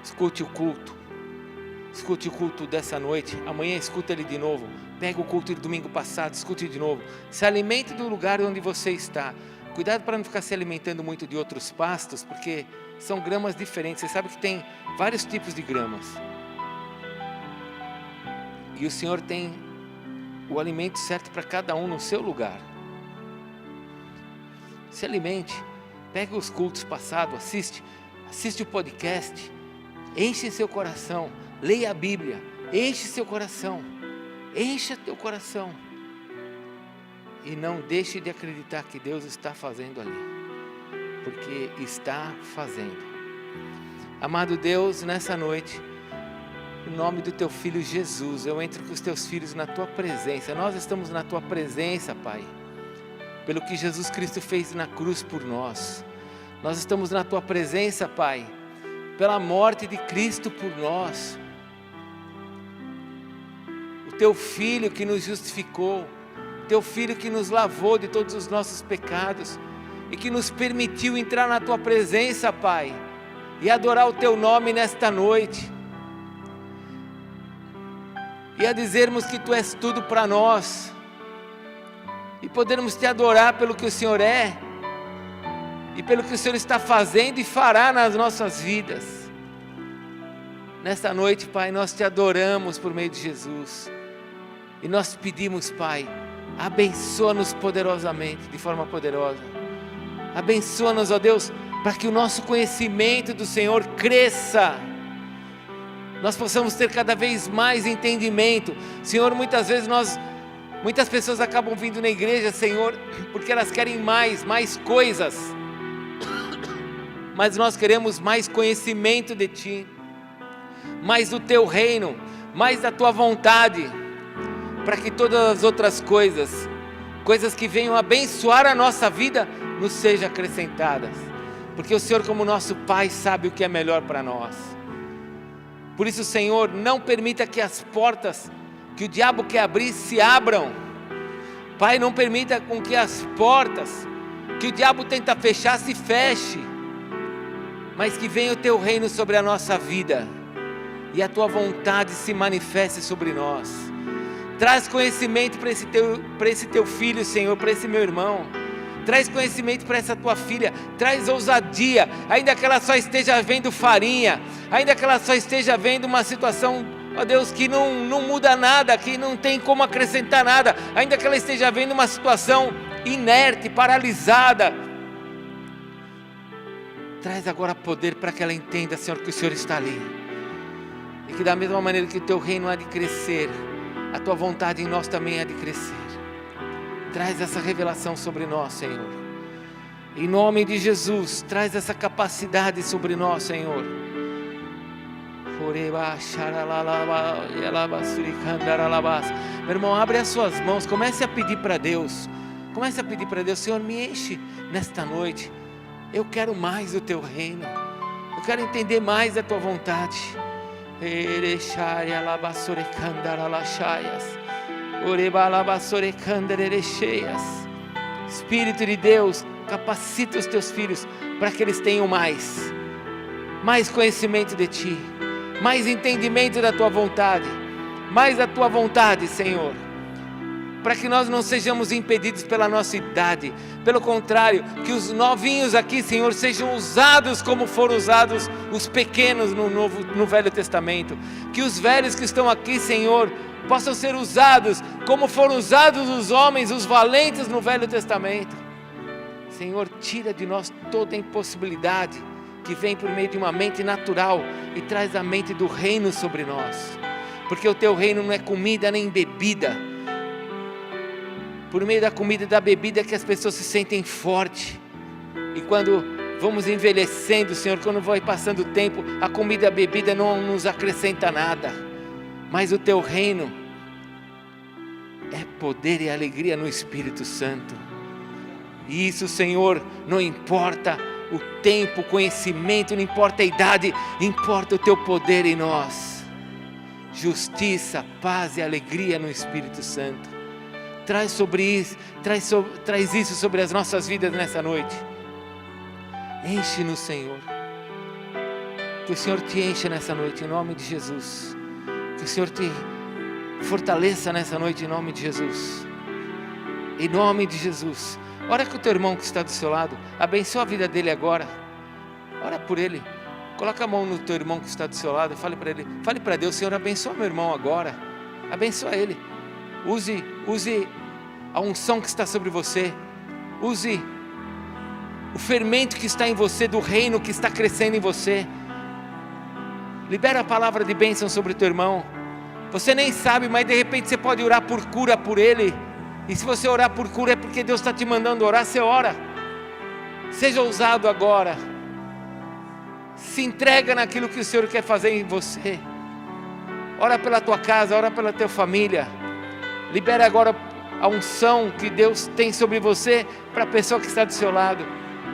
Escute o culto. Escute o culto dessa noite. Amanhã escuta ele de novo. Pega o culto de domingo passado. Escute de novo. Se alimente do lugar onde você está. Cuidado para não ficar se alimentando muito de outros pastos, porque são gramas diferentes. Você sabe que tem vários tipos de gramas. E o Senhor tem o alimento certo para cada um no seu lugar. Se alimente. Pega os cultos passados, assiste o podcast. Enche seu coração. Leia a Bíblia. Enche seu coração. Encha teu coração. E não deixe de acreditar que Deus está fazendo ali. Porque está fazendo. Amado Deus, nessa noite, em nome do teu Filho Jesus, eu entro com os teus filhos na tua presença. Nós estamos na tua presença, Pai. Pelo que Jesus Cristo fez na cruz por nós. Nós estamos na tua presença, Pai. Pela morte de Cristo por nós. O teu Filho que nos justificou. Teu Filho que nos lavou de todos os nossos pecados e que nos permitiu entrar na tua presença, Pai, e adorar o teu nome nesta noite, e a dizermos que tu és tudo para nós, e podermos te adorar pelo que o Senhor é, e pelo que o Senhor está fazendo e fará nas nossas vidas. Nesta noite, Pai, nós te adoramos por meio de Jesus, e nós pedimos, Pai, abençoa-nos poderosamente, de forma poderosa. Abençoa-nos, ó Deus, para que o nosso conhecimento do Senhor cresça. Nós possamos ter cada vez mais entendimento. Senhor, muitas pessoas acabam vindo na igreja, Senhor, porque elas querem mais coisas. Mas nós queremos mais conhecimento de Ti, mais do Teu reino, mais da Tua vontade, para que todas as outras coisas que venham abençoar a nossa vida, nos sejam acrescentadas, porque o Senhor, como nosso Pai, sabe o que é melhor para nós. Por isso, Senhor, não permita que as portas que o diabo quer abrir se abram. Pai, não permita com que as portas que o diabo tenta fechar se feche, mas que venha o Teu reino sobre a nossa vida, e a Tua vontade se manifeste sobre nós. Traz conhecimento para esse teu filho, Senhor, para esse meu irmão. Traz conhecimento para essa tua filha. Traz ousadia, ainda que ela só esteja vendo farinha, ainda que ela só esteja vendo uma situação, ó Deus, que não muda nada, que não tem como acrescentar nada, ainda que ela esteja vendo uma situação inerte, paralisada. Traz agora poder para que ela entenda, Senhor, que o Senhor está ali. E que da mesma maneira que o teu reino há de crescer, a tua vontade em nós também há de crescer. Traz essa revelação sobre nós, Senhor. Em nome de Jesus, traz essa capacidade sobre nós, Senhor. Meu irmão, abre as suas mãos, comece a pedir para Deus. Comece a pedir para Deus, Senhor, me enche nesta noite. Eu quero mais do teu reino. Eu quero entender mais da tua vontade. Espírito de Deus, capacita os teus filhos para que eles tenham mais conhecimento de Ti, mais entendimento da Tua vontade, mais da Tua vontade, Senhor, para que nós não sejamos impedidos pela nossa idade. Pelo contrário, que os novinhos aqui, Senhor, sejam usados como foram usados os pequenos no Velho Testamento. Que os velhos que estão aqui, Senhor, possam ser usados como foram usados os homens, os valentes no Velho Testamento. Senhor, tira de nós toda impossibilidade que vem por meio de uma mente natural e traz a mente do reino sobre nós. Porque o teu reino não é comida nem bebida. Por meio da comida e da bebida que as pessoas se sentem fortes. E quando vamos envelhecendo, Senhor, quando vai passando o tempo, a comida e a bebida não nos acrescenta nada. Mas o teu reino é poder e alegria no Espírito Santo. E isso, Senhor, não importa o tempo, o conhecimento, não importa a idade, importa o teu poder em nós. Justiça, paz e alegria no Espírito Santo. Traz isso sobre as nossas vidas nessa noite. Enche-nos, Senhor. Que o Senhor te encha nessa noite, em nome de Jesus. Que o Senhor te fortaleça nessa noite, em nome de Jesus. Em nome de Jesus. Ora com o teu irmão que está do seu lado. Abençoa a vida dele agora. Ora por ele. Coloca a mão no teu irmão que está do seu lado e fale para ele. Fale para Deus: Senhor, abençoa meu irmão agora. Abençoa ele. Use a unção que está sobre você. Use o fermento que está em você, do reino que está crescendo em você. Libera a palavra de bênção sobre o teu irmão. Você nem sabe, mas de repente você pode orar por cura por ele. E se você orar por cura é porque Deus está te mandando orar, você ora. Seja ousado agora. Se entrega naquilo que o Senhor quer fazer em você. Ora pela tua casa, ora pela tua família. Libera agora a unção que Deus tem sobre você para a pessoa que está do seu lado.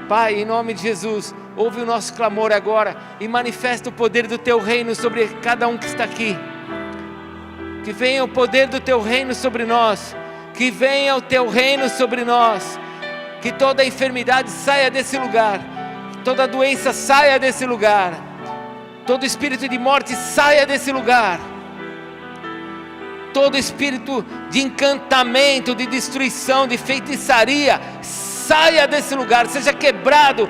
Pai, em nome de Jesus, ouve o nosso clamor agora e manifesta o poder do teu reino sobre cada um que está aqui. Que venha o poder do teu reino sobre nós. Que venha o teu reino sobre nós. Que toda enfermidade saia desse lugar. Toda doença saia desse lugar. Todo espírito de morte saia desse lugar. Todo espírito de encantamento, de destruição, de feitiçaria, saia desse lugar. Seja quebrado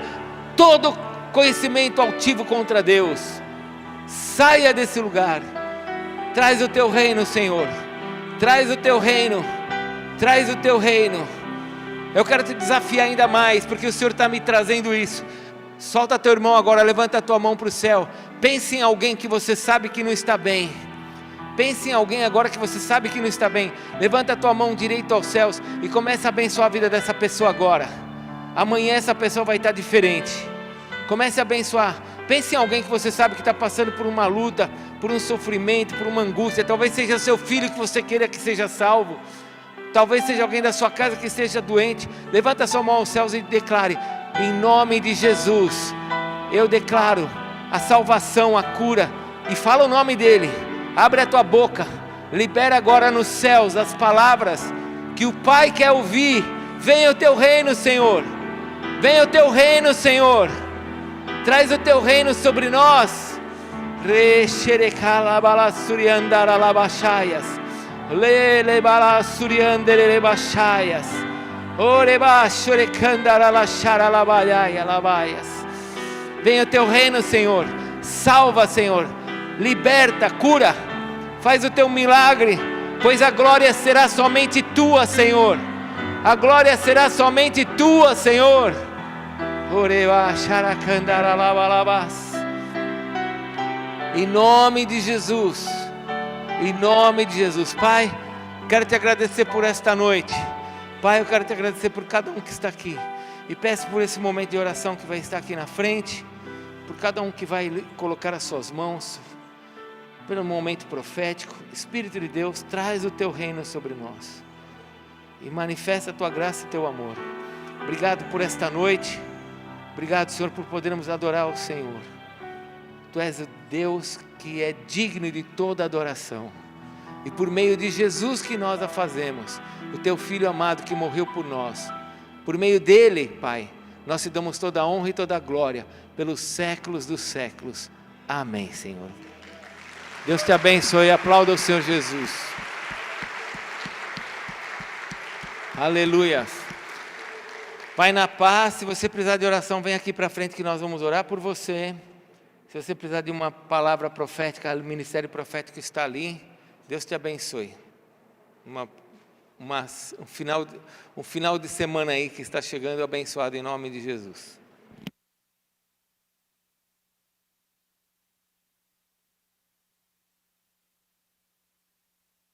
todo conhecimento altivo contra Deus. Saia desse lugar. Traz o teu reino, Senhor. Traz o teu reino. Traz o teu reino. Eu quero te desafiar ainda mais, porque o Senhor está me trazendo isso. Solta teu irmão agora, levanta a tua mão para o céu. Pense em alguém que você sabe que não está bem. Pense em alguém agora que você sabe que não está bem. Levanta a tua mão direito aos céus e começa a abençoar a vida dessa pessoa agora. Amanhã essa pessoa vai estar diferente. Comece a abençoar. Pense em alguém que você sabe que está passando por uma luta, por um sofrimento, por uma angústia. Talvez seja seu filho que você queira que seja salvo. Talvez seja alguém da sua casa que esteja doente. Levanta a sua mão aos céus e declare: em nome de Jesus, eu declaro a salvação, a cura. E fala o nome dele. Abre a tua boca. Libera agora nos céus as palavras que o Pai quer ouvir. Venha o teu reino, Senhor. Venha o teu reino, Senhor. Traz o teu reino sobre nós. Venha o teu reino, Senhor. Salva, Senhor. Liberta, cura. Faz o teu milagre, pois a glória será somente tua, Senhor. A glória será somente tua, Senhor. Em nome de Jesus. Em nome de Jesus. Pai, quero te agradecer por esta noite. Pai, eu quero te agradecer por cada um que está aqui. E peço por esse momento de oração que vai estar aqui na frente. Por cada um que vai colocar as suas mãos. Pelo momento profético. Espírito de Deus, traz o teu reino sobre nós. E manifesta a tua graça e teu amor. Obrigado por esta noite. Obrigado, Senhor, por podermos adorar o Senhor. Tu és o Deus que é digno de toda adoração. E por meio de Jesus que nós a fazemos. O teu Filho amado que morreu por nós. Por meio dele, Pai, nós te damos toda a honra e toda a glória. Pelos séculos dos séculos. Amém, Senhor. Deus te abençoe. Aplauda o Senhor Jesus. Aleluia. Vai na paz. Se você precisar de oração, vem aqui para frente que nós vamos orar por você. Se você precisar de uma palavra profética, o ministério profético está ali. Deus te abençoe. Um final de semana aí que está chegando abençoado em nome de Jesus.